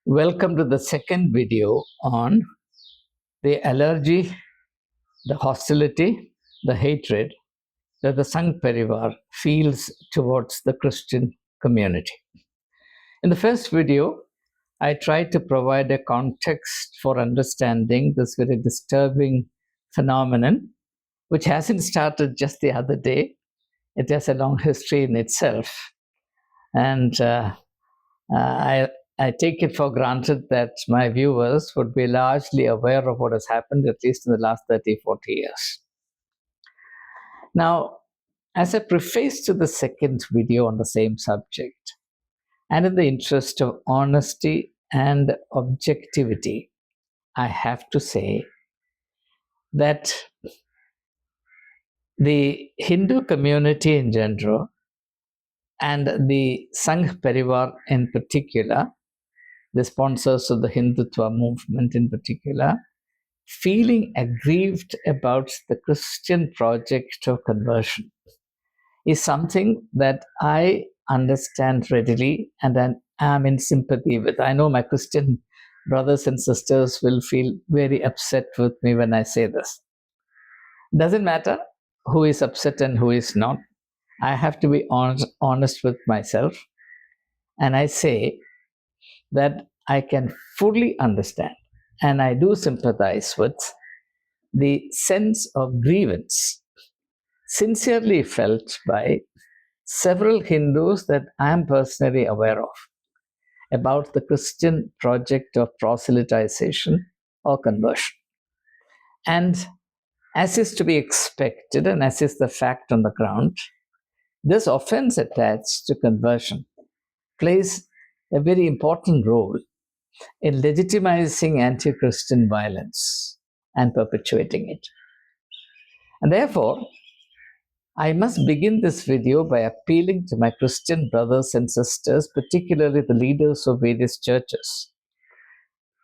Welcome to the second video on the allergy, the hostility, the hatred that the Sangh Parivar feels towards the Christian community. In the first video, I tried to provide a context for understanding this very disturbing phenomenon, which hasn't started just the other day. It has a long history in itself. And I take it for granted that my viewers would be largely aware of what has happened, at least in the last 30, 40 years. Now, as a preface to the second video on the same subject, and in the interest of honesty and objectivity, I have to say that the Hindu community in general and the Sangh Parivar in particular, the sponsors of the Hindutva movement in particular, feeling aggrieved about the Christian project of conversion is something that I understand readily and am in sympathy with. I know my Christian brothers and sisters will feel very upset with me when I say this. Doesn't matter who is upset and who is not. I have to be honest with myself, and I say that I can fully understand and I do sympathize with the sense of grievance sincerely felt by several Hindus that I am personally aware of about the Christian project of proselytization or conversion. And as is to be expected, and as is the fact on the ground, this offense attached to conversion plays a very important role in legitimizing anti-Christian violence and perpetuating it. And therefore, I must begin this video by appealing to my Christian brothers and sisters, particularly the leaders of various churches,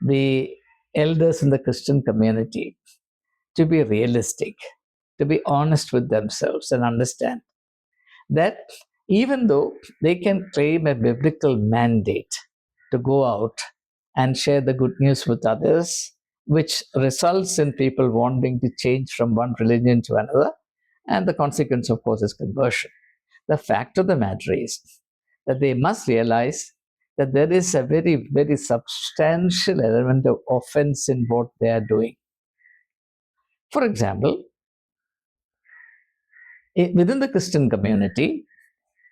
the elders in the Christian community, to be realistic, to be honest with themselves and understand that even though they can claim a biblical mandate to go out and share the good news with others, which results in people wanting to change from one religion to another, and the consequence, of course, is conversion. The fact of the matter is that they must realize that there is a very, very substantial element of offense in what they are doing. For example, within the Christian community,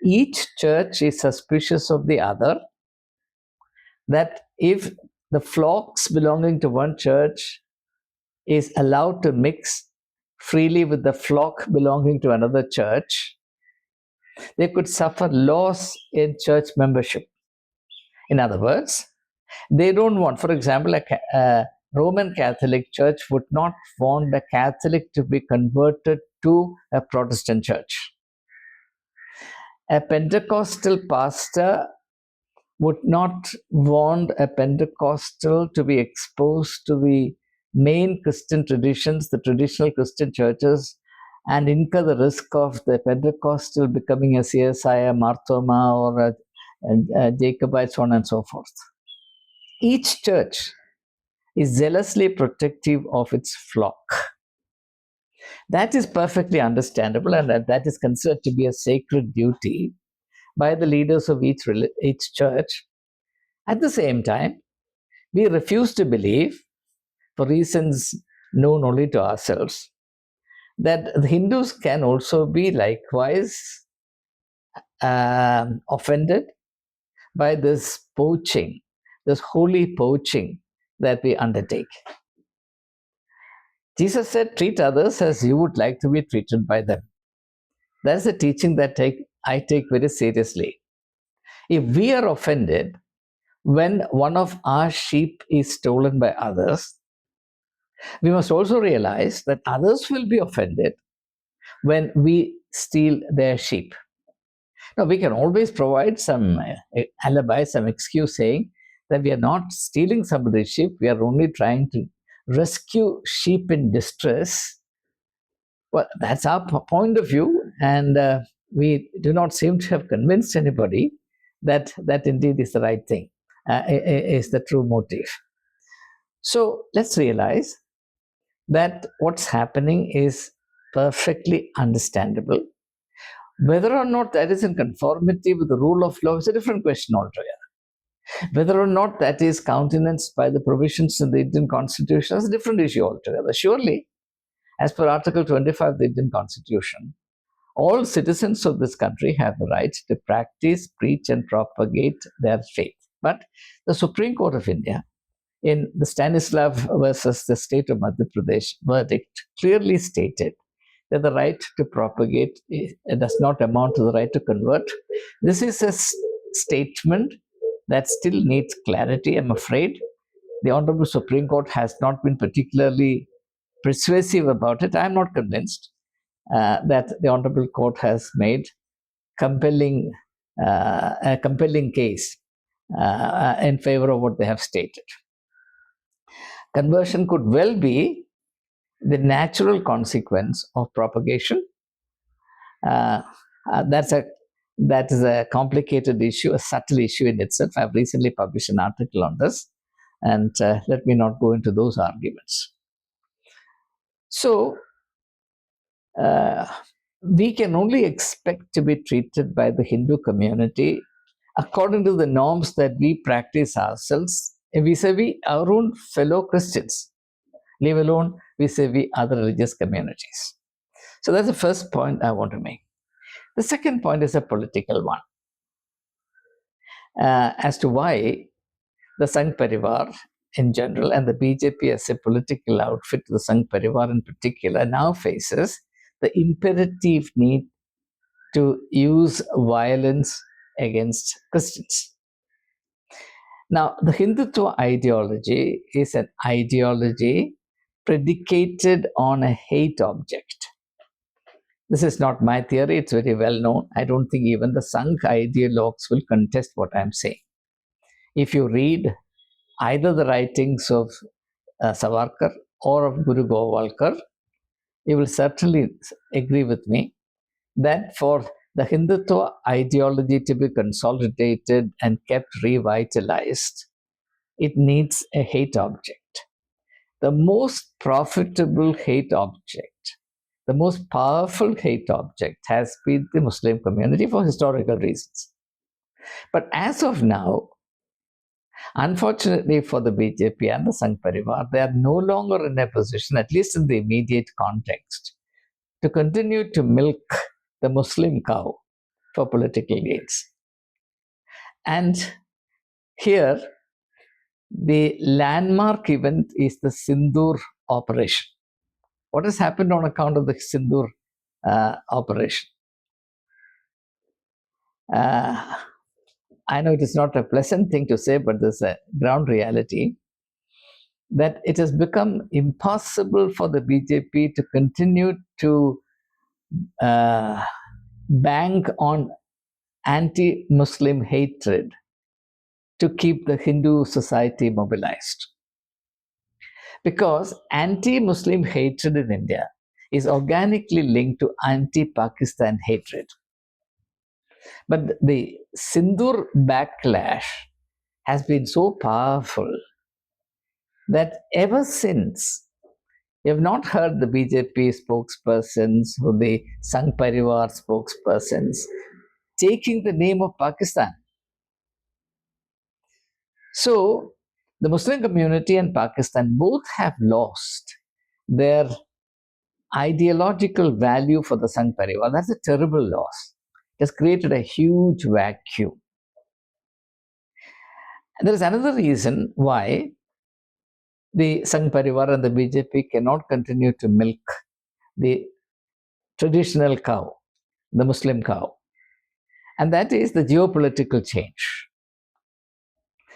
each church is suspicious of the other, that if the flocks belonging to one church is allowed to mix freely with the flock belonging to another church, they could suffer loss in church membership. In other words, they don't want, for example, a Roman Catholic church would not want a Catholic to be converted to a Protestant church. A Pentecostal pastor would not want a Pentecostal to be exposed to the main Christian traditions, the traditional Christian churches, and incur the risk of the Pentecostal becoming a CSI, a Marthoma, or a Jacobite, so on and so forth. Each church is zealously protective of its flock. That is perfectly understandable, and that is considered to be a sacred duty by the leaders of each church. At the same time, we refuse to believe, for reasons known only to ourselves, that the Hindus can also be likewise offended by this poaching, this holy poaching that we undertake. Jesus said, treat others as you would like to be treated by them. That's a teaching that I take very seriously. If we are offended when one of our sheep is stolen by others, we must also realize that others will be offended when we steal their sheep. Now, we can always provide some alibi, some excuse saying that we are not stealing somebody's sheep, we are only trying to rescue sheep in distress. Well, that's our point of view, and we do not seem to have convinced anybody that that indeed is the right thing. is the true motive. So let's realize that what's happening is perfectly understandable. Whether or not that is in conformity with the rule of law is a different question altogether. Whether or not that is countenanced by the provisions in the Indian Constitution is a different issue altogether. Surely, as per Article 25 of the Indian Constitution, all citizens of this country have the right to practice, preach, and propagate their faith. But the Supreme Court of India, in the Stanislav versus the state of Madhya Pradesh verdict, clearly stated that the right to propagate does not amount to the right to convert. This is a statement that still needs clarity, I'm afraid. The Honorable Supreme Court has not been particularly persuasive about it. I'm not convinced that the Honorable Court has made a compelling case in favor of what they have stated. Conversion could well be the natural consequence of propagation. That is a complicated issue, a subtle issue in itself. I've recently published an article on this, and let me not go into those arguments. So, we can only expect to be treated by the Hindu community according to the norms that we practice ourselves vis-a-vis our own fellow Christians, leave alone vis-a-vis other religious communities. So that's the first point I want to make. The second point is a political one, as to why the Sangh Parivar in general and the BJP as a political outfit, the Sangh Parivar in particular, now faces the imperative need to use violence against Christians. Now, the Hindutva ideology is an ideology predicated on a hate object. This is not my theory, it's very well known. I don't think even the Sangh ideologues will contest what I'm saying. If you read either the writings of Savarkar or of Guru Govalkar, you will certainly agree with me that for the Hindutva ideology to be consolidated and kept revitalized, it needs a hate object. The most profitable hate object, the most powerful hate object has been the Muslim community for historical reasons. But as of now, unfortunately for the BJP and the Sangh Parivar, they are no longer in a position, at least in the immediate context, to continue to milk the Muslim cow for political gains. And here, the landmark event is the Sindoor operation. What has happened on account of the Sindoor operation? I know it is not a pleasant thing to say, but there's a ground reality that it has become impossible for the BJP to continue to bank on anti-Muslim hatred to keep the Hindu society mobilized. Because anti-Muslim hatred in India is organically linked to anti-Pakistan hatred. But the Sindoor backlash has been so powerful that ever since, you have not heard the BJP spokespersons or the Sangh Parivar spokespersons taking the name of Pakistan. So, the Muslim community and Pakistan both have lost their ideological value for the Sangh Parivar. That's a terrible loss. It has created a huge vacuum. And there is another reason why the Sangh Parivar and the BJP cannot continue to milk the traditional cow, the Muslim cow. And that is the geopolitical change.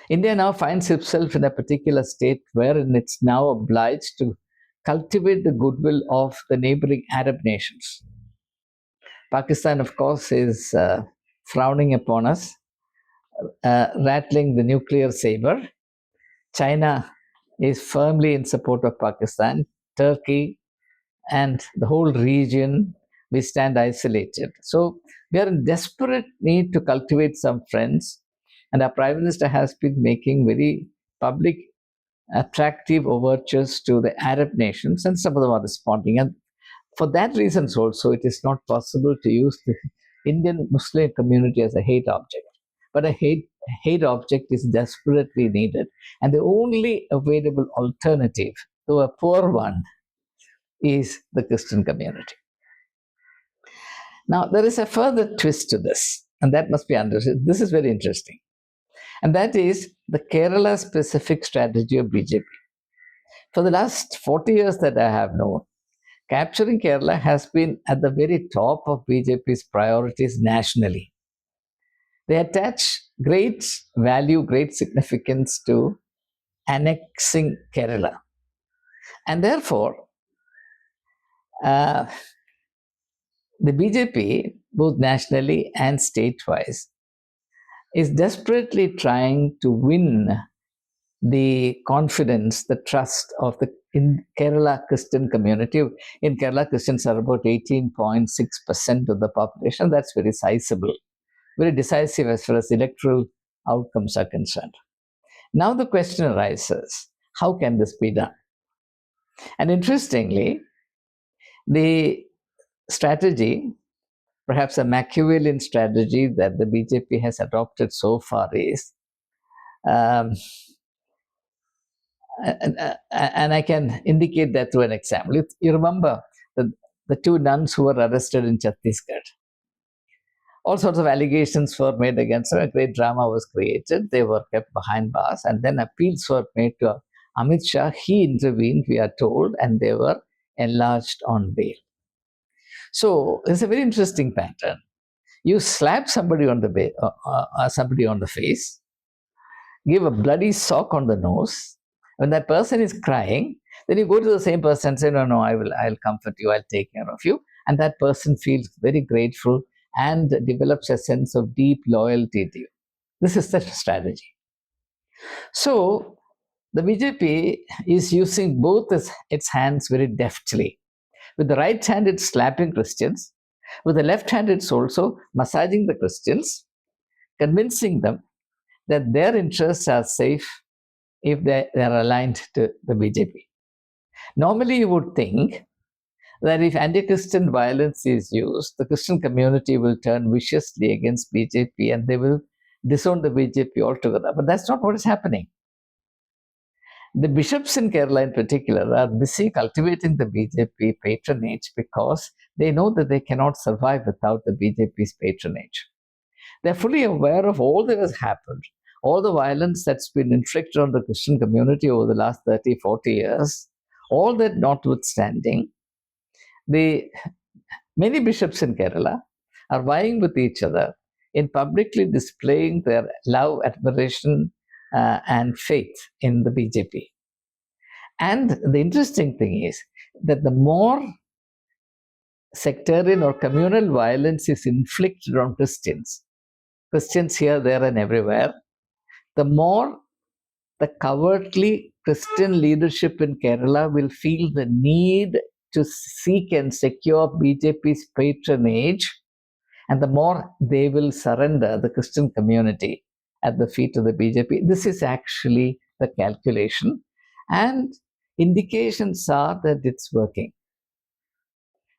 India now finds itself in a particular state wherein it's now obliged to cultivate the goodwill of the neighboring Arab nations. Pakistan, of course, is frowning upon us, rattling the nuclear saber. China is firmly in support of Pakistan. Turkey and the whole region, we stand isolated. So we are in desperate need to cultivate some friends And our Prime Minister has been making very public, attractive overtures to the Arab nations, and some of them are responding. And for that reasons also, it is not possible to use the Indian Muslim community as a hate object. But a hate object is desperately needed. And the only available alternative to a poor one is the Christian community. Now, there is a further twist to this, and that must be understood. This is very interesting. And that is the Kerala specific strategy of BJP. For the last 40 years that I have known, capturing Kerala has been at the very top of BJP's priorities nationally. They attach great value, great significance to annexing Kerala. And therefore, the BJP, both nationally and statewise, is desperately trying to win the confidence, the trust of the in Kerala Christian community. In Kerala, Christians are about 18.6% of the population. That's very sizable, very decisive as far as electoral outcomes are concerned. Now the question arises, how can this be done? And interestingly, the strategy, perhaps a Machiavellian strategy that the BJP has adopted so far is, and I can indicate that through an example. You remember the two nuns who were arrested in Chhattisgarh. All sorts of allegations were made against them. A great drama was created. They were kept behind bars, and then appeals were made to Amit Shah. He intervened, we are told, and they were enlarged on bail. So it's a very interesting pattern. You slap somebody on the face, give a bloody sock on the nose. When that person is crying, then you go to the same person and say, no, I'll comfort you, I'll take care of you. And that person feels very grateful and develops a sense of deep loyalty to you. This is the strategy. So the BJP is using both its hands very deftly. With the right hand, it's slapping Christians. With the left hand, it's also massaging the Christians, convincing them that their interests are safe if they are aligned to the BJP. Normally, you would think that if anti-Christian violence is used, the Christian community will turn viciously against BJP and they will disown the BJP altogether. But that's not what is happening. The bishops in Kerala in particular are busy cultivating the BJP patronage because they know that they cannot survive without the BJP's patronage. They're fully aware of all that has happened, all the violence that's been inflicted on the Christian community over the last 30, 40 years. All that notwithstanding, many bishops in Kerala are vying with each other in publicly displaying their love, admiration, and faith in the BJP. And the interesting thing is that the more sectarian or communal violence is inflicted on Christians here, there, and everywhere, the more the cowardly Christian leadership in Kerala will feel the need to seek and secure BJP's patronage, and the more they will surrender the Christian community at the feet of the BJP. This is actually the calculation, and indications are that it's working,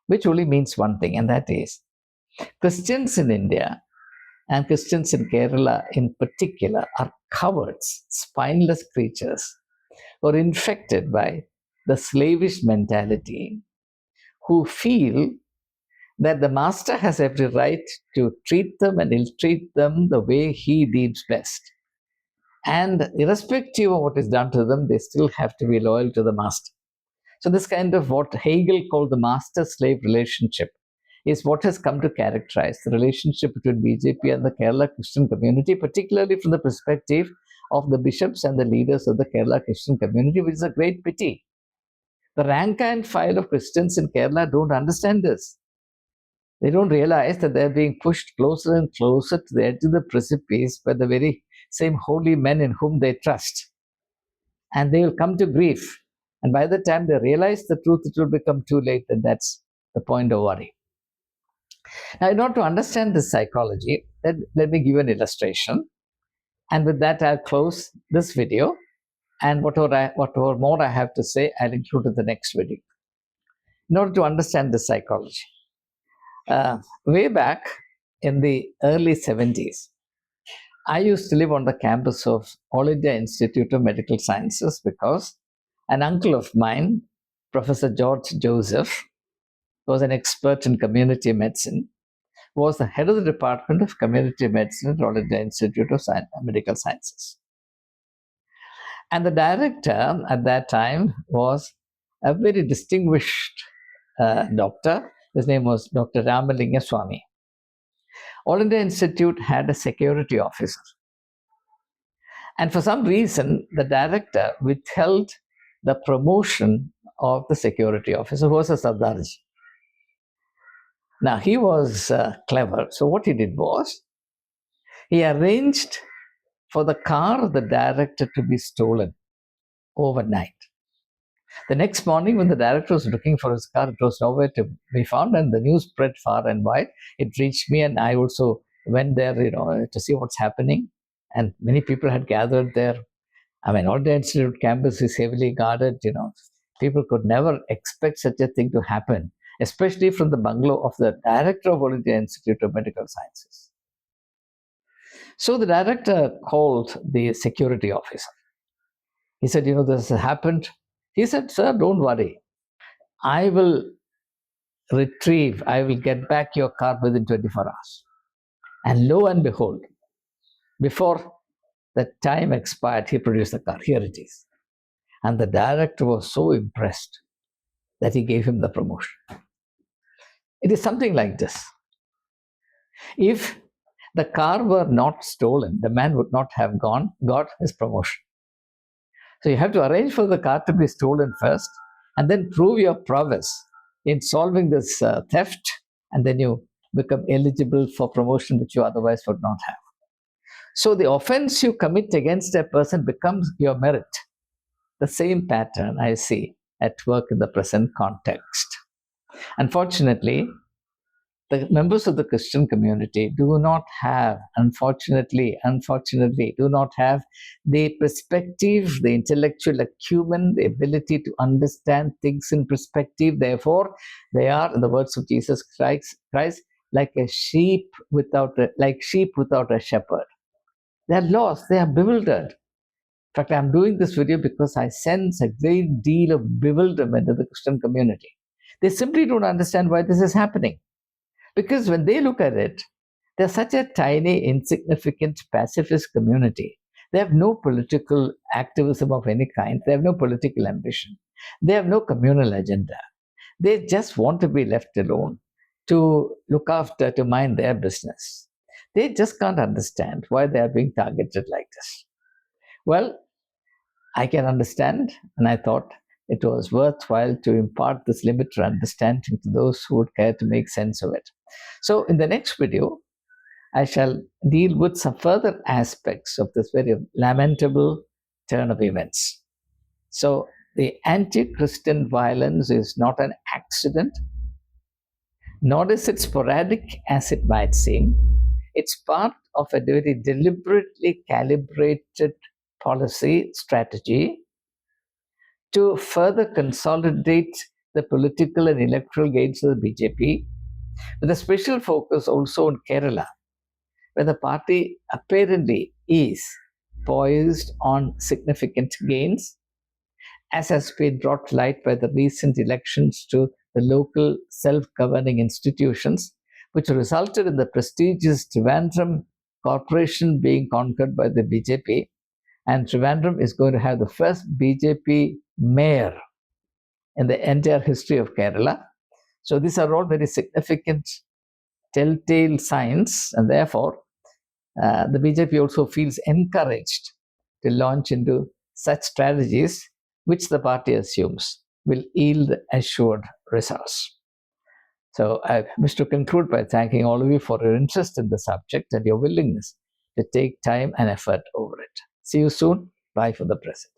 which only means one thing, and that is Christians in India and Christians in Kerala in particular are cowards, spineless creatures who are infected by the slavish mentality, who feel that the master has every right to treat them and ill-treat them the way he deems best. And irrespective of what is done to them, they still have to be loyal to the master. So this kind of what Hegel called the master-slave relationship is what has come to characterize the relationship between BJP and the Kerala Christian community, particularly from the perspective of the bishops and the leaders of the Kerala Christian community, which is a great pity. The rank and file of Christians in Kerala don't understand this. They don't realize that they're being pushed closer and closer to the edge of the precipice by the very same holy men in whom they trust. And they will come to grief. And by the time they realize the truth, it will become too late, and that's the point of worry. Now, in order to understand this psychology, let me give an illustration. And with that, I'll close this video. And whatever more I have to say, I'll include in the next video. In order to understand this psychology, way back in the early 70s, I used to live on the campus of All India Institute of Medical Sciences because an uncle of mine, Professor George Joseph, who was an expert in community medicine, was the head of the Department of Community Medicine at All India Institute of Medical Sciences. And the director at that time was a very distinguished doctor. His name was Dr. Ramalinga Swami. All India Institute had a security officer. And for some reason, the director withheld the promotion of the security officer, who was a Sardarji. Now, he was clever. So what he did was, he arranged for the car of the director to be stolen overnight. The next morning, when the director was looking for his car, it was nowhere to be found, and the news spread far and wide. It reached me, and I also went there, to see what's happening. And many people had gathered there. I mean, all the institute campus is heavily guarded. People could never expect such a thing to happen, especially from the bungalow of the director of All India Institute of Medical Sciences. So the director called the security officer. He said, this has happened. He said, sir, don't worry. I will get back your car within 24 hours. And lo and behold, before the time expired, he produced the car. Here it is. And the director was so impressed that he gave him the promotion. It is something like this. If the car were not stolen, the man would not have got his promotion. So you have to arrange for the car to be stolen first, and then prove your prowess in solving this theft, and then you become eligible for promotion, which you otherwise would not have. So the offense you commit against a person becomes your merit. The same pattern I see at work in the present context. Unfortunately, the members of the Christian community do not have, unfortunately, do not have the perspective, the intellectual acumen, the ability to understand things in perspective. Therefore, they are, in the words of Jesus Christ, like sheep without a shepherd. They are lost. They are bewildered. In fact, I'm doing this video because I sense a great deal of bewilderment in the Christian community. They simply don't understand why this is happening. Because when they look at it, they're such a tiny, insignificant, pacifist community. They have no political activism of any kind. They have no political ambition. They have no communal agenda. They just want to be left alone to look after, to mind their business. They just can't understand why they are being targeted like this. Well, I can understand, and I thought it was worthwhile to impart this limited understanding to those who would care to make sense of it. So in the next video, I shall deal with some further aspects of this very lamentable turn of events. So the anti-Christian violence is not an accident, nor is it sporadic as it might seem. It's part of a very deliberately calibrated policy strategy to further consolidate the political and electoral gains of the BJP, with a special focus also on Kerala, where the party apparently is poised on significant gains, as has been brought to light by the recent elections to the local self-governing institutions, which resulted in the prestigious Trivandrum corporation being conquered by the BJP. And Trivandrum is going to have the first BJP mayor in the entire history of Kerala. So these are all very significant telltale signs, and therefore the BJP also feels encouraged to launch into such strategies which the party assumes will yield assured results. So I wish to conclude by thanking all of you for your interest in the subject and your willingness to take time and effort over it. See you soon. Bye for the present.